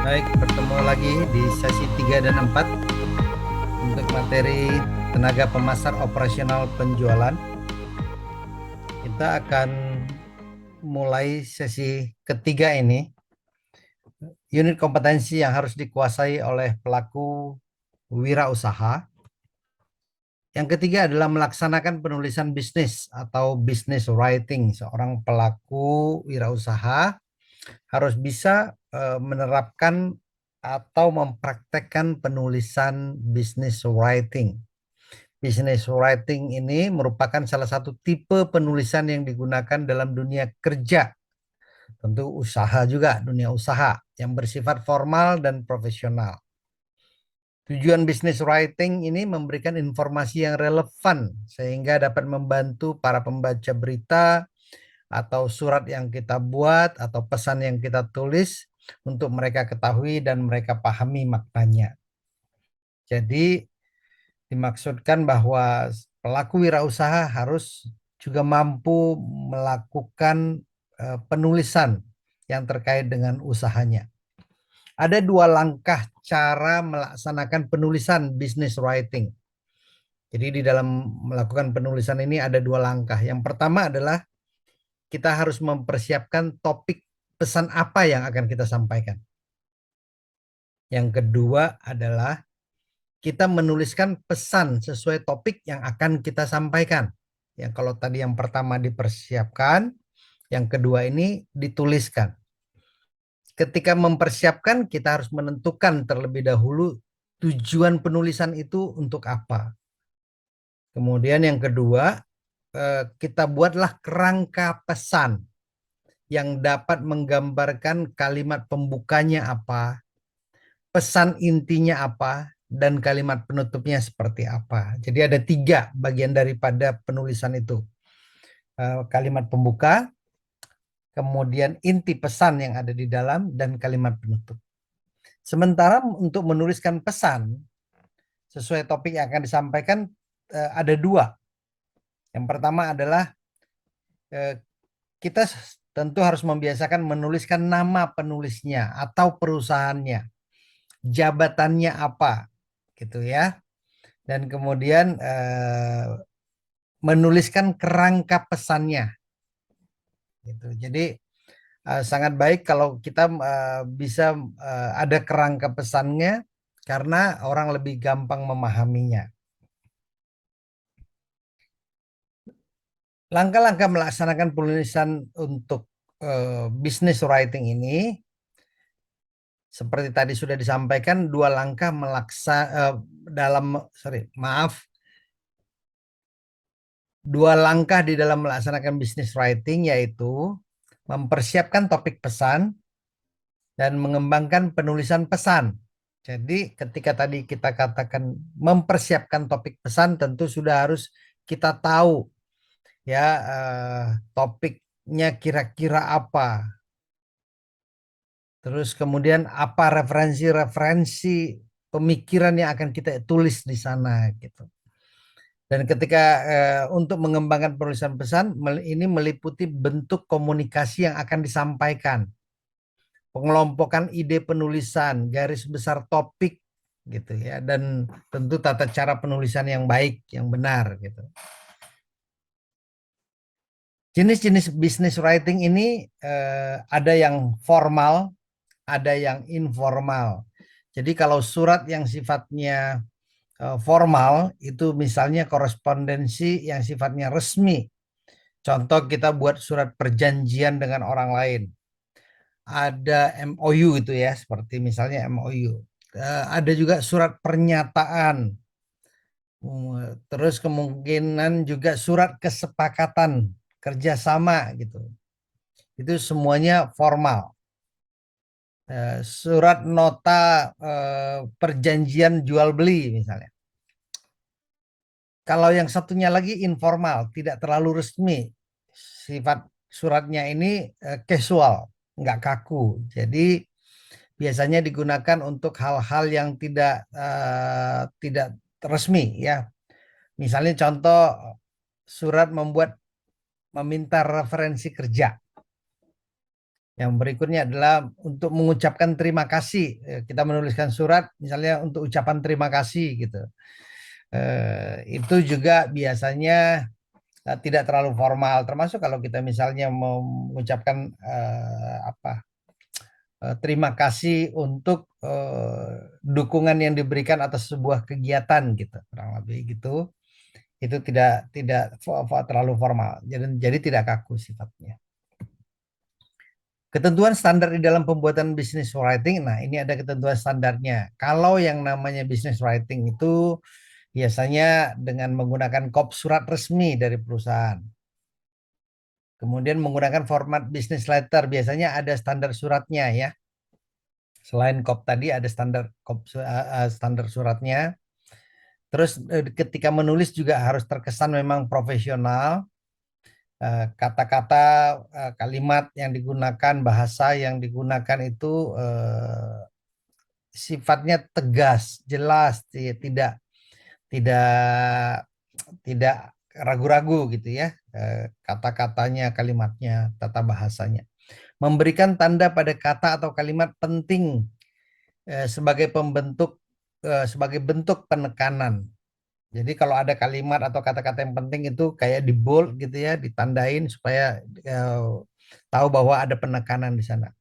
Baik, bertemu lagi di sesi 3 dan 4 untuk materi tenaga pemasar operasional penjualan. Kita akan mulai sesi ketiga ini, unit kompetensi yang harus dikuasai oleh pelaku wirausaha. Yang ketiga adalah melaksanakan penulisan bisnis atau business writing. Seorang pelaku wirausaha harus bisa menerapkan atau mempraktekkan penulisan business writing. Business writing ini merupakan salah satu tipe penulisan yang digunakan dalam dunia kerja, tentu usaha juga, dunia usaha yang bersifat formal dan profesional. Tujuan business writing ini memberikan informasi yang relevan sehingga dapat membantu para pembaca berita atau surat yang kita buat atau pesan yang kita tulis untuk mereka ketahui dan mereka pahami maknanya. Jadi dimaksudkan bahwa pelaku wirausaha harus juga mampu melakukan penulisan yang terkait dengan usahanya. Ada dua langkah cara melaksanakan penulisan business writing. Jadi di dalam melakukan penulisan ini ada dua langkah. Yang pertama adalah kita harus mempersiapkan topik pesan apa yang akan kita sampaikan. Yang kedua adalah kita menuliskan pesan sesuai topik yang akan kita sampaikan. Yang kalau tadi yang pertama dipersiapkan, yang kedua ini dituliskan. Ketika mempersiapkan, kita harus menentukan terlebih dahulu tujuan penulisan itu untuk apa. Kemudian yang kedua, kita buatlah kerangka pesan yang dapat menggambarkan kalimat pembukanya apa, pesan intinya apa, dan kalimat penutupnya seperti apa. Jadi ada tiga bagian daripada penulisan itu. Kalimat pembuka, kemudian inti pesan yang ada di dalam, dan kalimat penutup. Sementara untuk menuliskan pesan sesuai topik yang akan disampaikan ada dua. Yang pertama adalah kita tentu harus membiasakan menuliskan nama penulisnya atau perusahaannya, jabatannya apa, gitu ya. Dan kemudian menuliskan kerangka pesannya, gitu. Jadi sangat baik kalau kita bisa ada kerangka pesannya karena orang lebih gampang memahaminya. Langkah-langkah melaksanakan penulisan untuk business writing ini seperti tadi sudah disampaikan, dua langkah dua langkah di dalam melaksanakan business writing, yaitu mempersiapkan topik pesan dan mengembangkan penulisan pesan. Jadi ketika tadi kita katakan mempersiapkan topik pesan, tentu sudah harus kita tahu ya topiknya kira-kira apa. Terus kemudian apa referensi-referensi pemikiran yang akan kita tulis di sana gitu. Dan ketika untuk mengembangkan penulisan pesan ini meliputi bentuk komunikasi yang akan disampaikan, pengelompokan ide penulisan, garis besar topik gitu ya, dan tentu tata cara penulisan yang baik, yang benar gitu. Jenis-jenis business writing ini ada yang formal, ada yang informal. Jadi kalau surat yang sifatnya formal itu misalnya korespondensi yang sifatnya resmi. Contoh kita buat surat perjanjian dengan orang lain. Ada MOU itu ya, seperti misalnya MOU. Ada juga surat pernyataan. Terus kemungkinan juga surat kesepakatan kerjasama gitu. Itu semuanya formal. Surat nota perjanjian jual beli misalnya. Kalau yang satunya lagi informal, tidak terlalu resmi. Sifat suratnya ini casual, nggak kaku. Jadi biasanya digunakan untuk hal-hal yang tidak resmi ya. Misalnya contoh surat meminta referensi kerja. Yang berikutnya adalah untuk mengucapkan terima kasih. Kita menuliskan surat misalnya untuk ucapan terima kasih gitu. Itu juga biasanya tidak terlalu formal. Termasuk kalau kita misalnya mau mengucapkan terima kasih untuk dukungan yang diberikan atas sebuah kegiatan gitu, kurang lebih gitu. Itu tidak terlalu formal. Jadi tidak kaku sifatnya. Ketentuan standar di dalam pembuatan business writing, nah ini ada ketentuan standarnya. Kalau yang namanya business writing itu biasanya dengan menggunakan kop surat resmi dari perusahaan. Kemudian menggunakan format business letter, biasanya ada standar suratnya ya. Selain kop tadi ada standar suratnya. Terus ketika menulis juga harus terkesan memang profesional. Kata-kata, kalimat yang digunakan, bahasa yang digunakan itu sifatnya tegas, jelas, tidak tidak tidak ragu-ragu gitu ya, kata-katanya, kalimatnya, tata bahasanya. Memberikan tanda pada kata atau kalimat penting sebagai bentuk penekanan. Jadi kalau ada kalimat atau kata-kata yang penting itu kayak di bold gitu ya, ditandain supaya tahu bahwa ada penekanan di sana.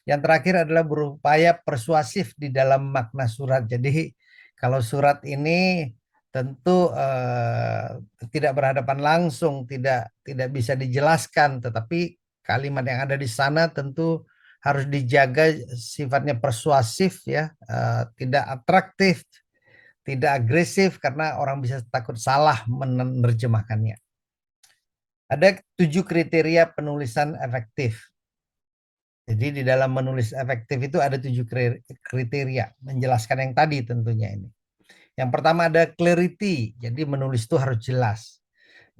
Yang terakhir adalah berupaya persuasif di dalam makna surat. Jadi kalau surat ini tentu tidak berhadapan langsung, tidak bisa dijelaskan, tetapi kalimat yang ada di sana tentu harus dijaga sifatnya persuasif ya, tidak atraktif, tidak agresif karena orang bisa takut salah menerjemahkannya. Ada 7 kriteria penulisan efektif. Jadi di dalam menulis efektif itu ada 7 kriteria, menjelaskan yang tadi tentunya ini. Yang pertama ada clarity, jadi menulis itu harus jelas.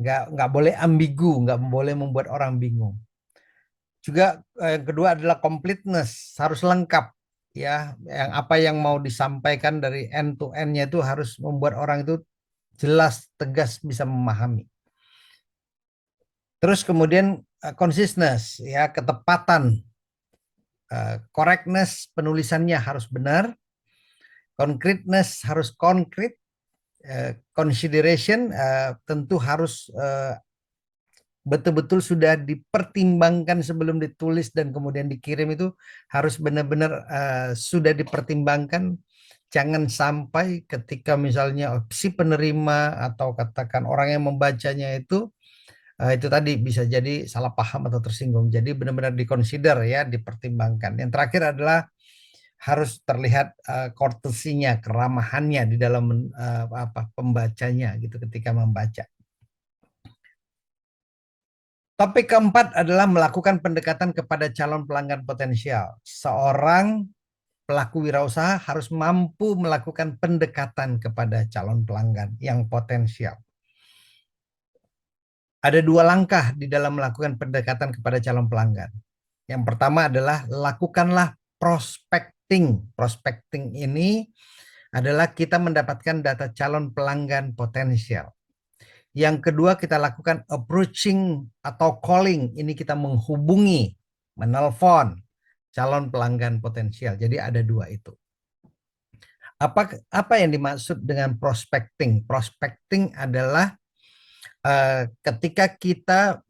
Nggak boleh ambigu, nggak boleh membuat orang bingung. Juga yang kedua adalah completeness, harus lengkap. Ya, apa yang mau disampaikan dari end to end-nya itu harus membuat orang itu jelas, tegas, bisa memahami. Terus kemudian consistency, ya, ketepatan. Correctness, penulisannya harus benar. Concreteness harus konkret. Consideration tentu harus betul-betul sudah dipertimbangkan sebelum ditulis dan kemudian dikirim, itu harus benar-benar sudah dipertimbangkan. Jangan sampai ketika misalnya si penerima atau katakan orang yang membacanya itu tadi bisa jadi salah paham atau tersinggung. Jadi benar-benar dikonsider ya, dipertimbangkan. Yang terakhir adalah harus terlihat courtesy-nya, keramahannya di dalam pembacanya gitu ketika membaca. Topik keempat adalah melakukan pendekatan kepada calon pelanggan potensial. Seorang pelaku wirausaha harus mampu melakukan pendekatan kepada calon pelanggan yang potensial. Ada 2 langkah di dalam melakukan pendekatan kepada calon pelanggan. Yang pertama adalah lakukanlah prospecting. Prospecting ini adalah kita mendapatkan data calon pelanggan potensial. Yang kedua kita lakukan approaching atau calling. Ini kita menghubungi, menelpon calon pelanggan potensial. Jadi ada 2 itu. Apa yang dimaksud dengan prospecting? Prospecting adalah ketika kita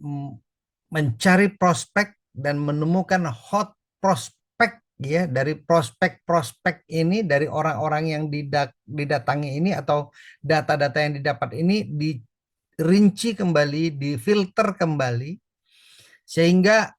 mencari prospek dan menemukan hot prospek ya, dari prospek-prospek ini, dari orang-orang yang didatangi ini atau data-data yang didapat ini dirinci kembali, difilter kembali sehingga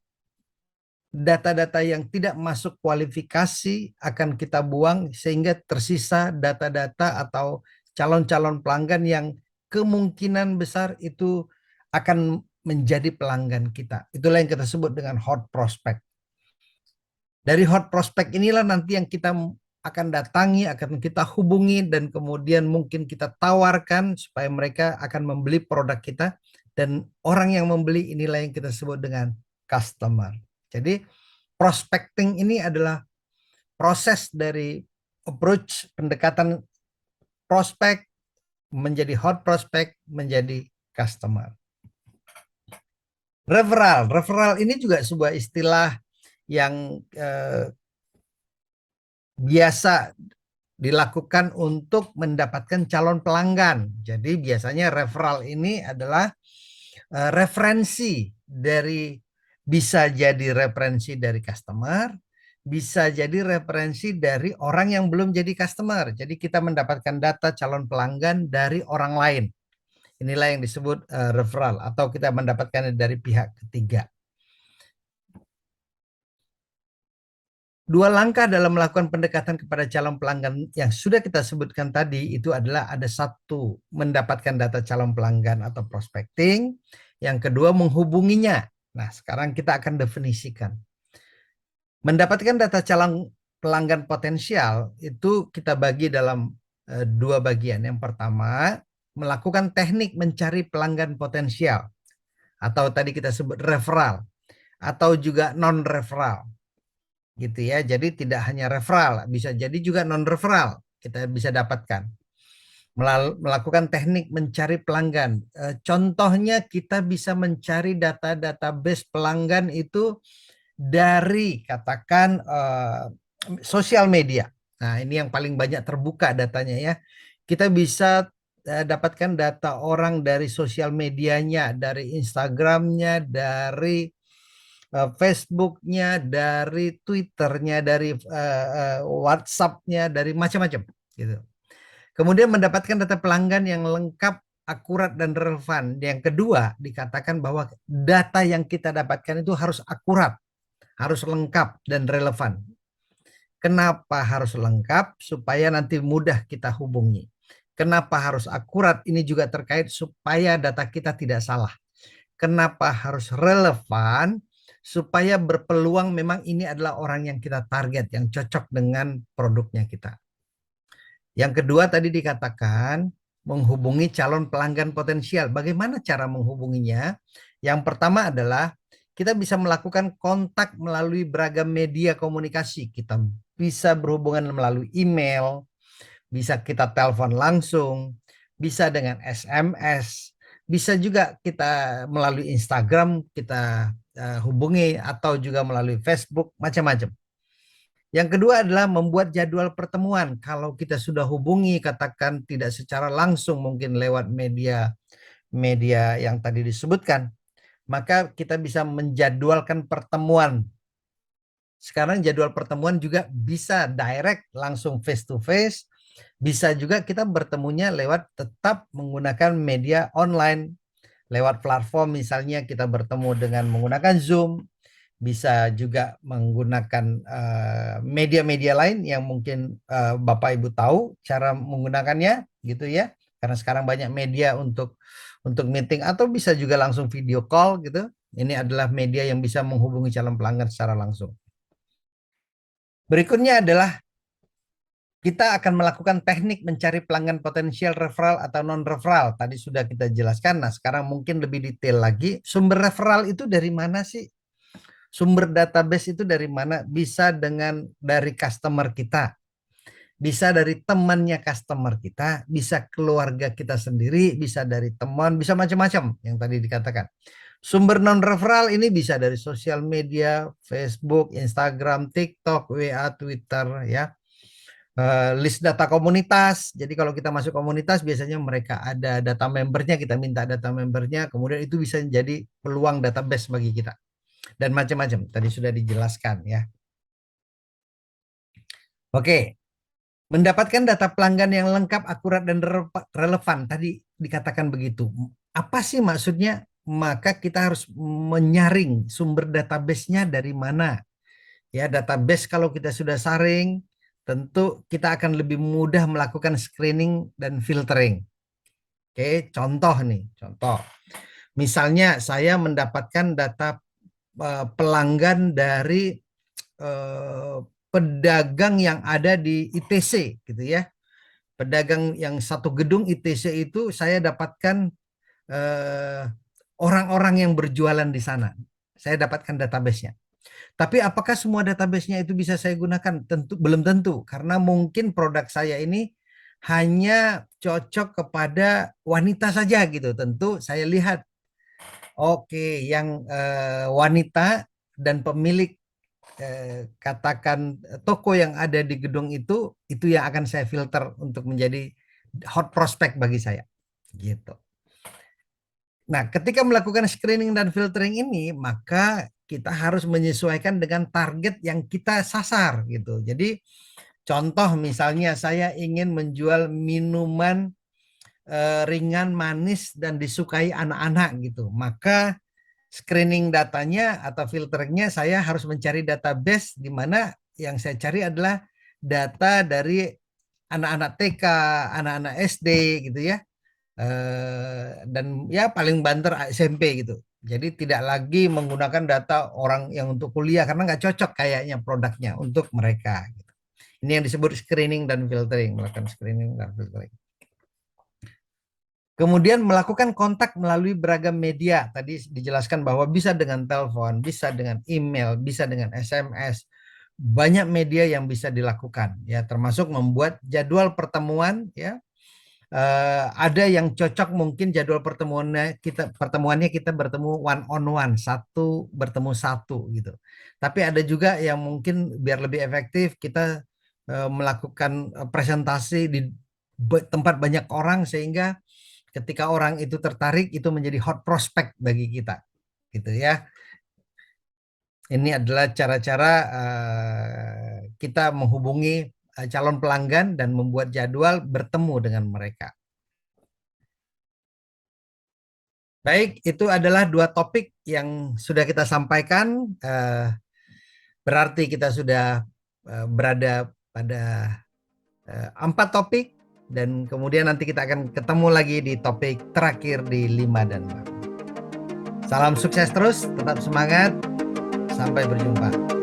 data-data yang tidak masuk kualifikasi akan kita buang sehingga tersisa data-data atau calon-calon pelanggan yang kemungkinan besar itu akan menjadi pelanggan kita. Itulah yang kita sebut dengan hot prospect. Dari hot prospect inilah nanti yang kita akan datangi, akan kita hubungi, dan kemudian mungkin kita tawarkan supaya mereka akan membeli produk kita. Dan orang yang membeli inilah yang kita sebut dengan customer. Jadi prospecting ini adalah proses dari approach, pendekatan prospek menjadi hot prospect menjadi customer. Referral ini juga sebuah istilah yang biasa dilakukan untuk mendapatkan calon pelanggan. Jadi biasanya referral ini adalah referensi dari, bisa jadi referensi dari customer, bisa jadi referensi dari orang yang belum jadi customer. Jadi kita mendapatkan data calon pelanggan dari orang lain. Inilah yang disebut referral, atau kita mendapatkan dari pihak ketiga. Dua langkah dalam melakukan pendekatan kepada calon pelanggan yang sudah kita sebutkan tadi itu adalah, ada satu, mendapatkan data calon pelanggan atau prospecting. Yang kedua, menghubunginya. Nah, sekarang kita akan definisikan. Mendapatkan data calon pelanggan potensial itu kita bagi dalam dua bagian. Yang pertama, melakukan teknik mencari pelanggan potensial, atau tadi kita sebut referral, atau juga non-referral. Gitu ya. Jadi tidak hanya referral, bisa jadi juga non referral kita bisa dapatkan. Melakukan teknik mencari pelanggan. Contohnya kita bisa mencari data database pelanggan itu dari, katakan, sosial media. Nah, ini yang paling banyak terbuka datanya ya. Kita bisa dapatkan data orang dari sosial medianya, dari Instagramnya, dari Facebooknya, dari Twitternya, dari WhatsAppnya, dari macam-macam gitu. Kemudian mendapatkan data pelanggan yang lengkap, akurat, dan relevan. Yang kedua, dikatakan bahwa data yang kita dapatkan itu harus akurat, harus lengkap, dan relevan. Kenapa harus lengkap? Supaya nanti mudah kita hubungi. Kenapa harus akurat? Ini juga terkait supaya data kita tidak salah. Kenapa harus relevan? Supaya berpeluang memang ini adalah orang yang kita target, yang cocok dengan produknya kita. Yang kedua tadi dikatakan menghubungi calon pelanggan potensial. Bagaimana cara menghubunginya? Yang pertama adalah kita bisa melakukan kontak melalui beragam media komunikasi. Kita bisa berhubungan melalui email, bisa kita telepon langsung, bisa dengan SMS, bisa juga kita melalui Instagram kita hubungi, atau juga melalui Facebook, macam-macam. Yang kedua adalah membuat jadwal pertemuan. Kalau kita sudah hubungi, katakan tidak secara langsung, mungkin lewat media yang tadi disebutkan, maka kita bisa menjadwalkan pertemuan. Sekarang jadwal pertemuan juga bisa direct, langsung face to face. Bisa juga kita bertemunya lewat, tetap menggunakan media online. Lewat platform misalnya kita bertemu dengan menggunakan Zoom. Bisa juga menggunakan media-media lain yang mungkin Bapak Ibu tahu cara menggunakannya gitu ya. Karena sekarang banyak media untuk meeting, atau bisa juga langsung video call gitu. Ini adalah media yang bisa menghubungi calon pelanggan secara langsung. Berikutnya adalah kita akan melakukan teknik mencari pelanggan potensial referral atau non-referral. Tadi sudah kita jelaskan. Nah, sekarang mungkin lebih detail lagi. Sumber referral itu dari mana sih? Sumber database itu dari mana? Bisa dari customer kita. Bisa dari temannya customer kita. Bisa keluarga kita sendiri. Bisa dari teman. Bisa macam-macam yang tadi dikatakan. Sumber non-referral ini bisa dari sosial media, Facebook, Instagram, TikTok, WA, Twitter, ya. List data komunitas. Jadi kalau kita masuk komunitas biasanya mereka ada data membernya, kita minta data membernya, kemudian itu bisa jadi peluang database bagi kita. Dan macam-macam, tadi sudah dijelaskan ya. Oke, mendapatkan data pelanggan yang lengkap, akurat, dan relevan. Tadi dikatakan begitu. Apa sih maksudnya? Maka kita harus menyaring sumber database-nya dari mana. Ya, database kalau kita sudah saring, tentu kita akan lebih mudah melakukan screening dan filtering. Oke, contoh nih, contoh. Misalnya saya mendapatkan data pelanggan dari pedagang yang ada di ITC gitu ya. Pedagang yang satu gedung ITC itu saya dapatkan orang-orang yang berjualan di sana. Saya dapatkan database-nya. Tapi apakah semua database-nya itu bisa saya gunakan? Tentu belum tentu, karena mungkin produk saya ini hanya cocok kepada wanita saja gitu. Tentu saya lihat, oke, yang wanita dan pemilik katakan toko yang ada di gedung itu yang akan saya filter untuk menjadi hot prospect bagi saya gitu. Nah, ketika melakukan screening dan filtering ini, maka kita harus menyesuaikan dengan target yang kita sasar gitu. Jadi contoh misalnya saya ingin menjual minuman ringan, manis dan disukai anak-anak gitu. Maka screening datanya atau filternya saya harus mencari database di mana yang saya cari adalah data dari anak-anak TK, anak-anak SD gitu ya. Dan ya paling banter SMP gitu. Jadi tidak lagi menggunakan data orang yang untuk kuliah karena nggak cocok kayaknya produknya untuk mereka. Gitu. Ini yang disebut screening dan filtering, melakukan screening dan filtering. Kemudian melakukan kontak melalui beragam media. Tadi dijelaskan bahwa bisa dengan telepon, bisa dengan email, bisa dengan SMS. Banyak media yang bisa dilakukan ya, termasuk membuat jadwal pertemuan ya. Ada yang cocok mungkin jadwal pertemuannya kita bertemu one on one, satu bertemu satu gitu. Tapi ada juga yang mungkin biar lebih efektif kita melakukan presentasi di tempat banyak orang sehingga ketika orang itu tertarik itu menjadi hot prospect bagi kita gitu ya. Ini adalah cara-cara kita menghubungi calon pelanggan dan membuat jadwal bertemu dengan mereka. Baik, itu adalah dua topik yang sudah kita sampaikan. Berarti kita sudah berada pada 4 topik dan kemudian nanti kita akan ketemu lagi di topik terakhir di 5 dan 6. Salam sukses terus, tetap semangat. Sampai berjumpa.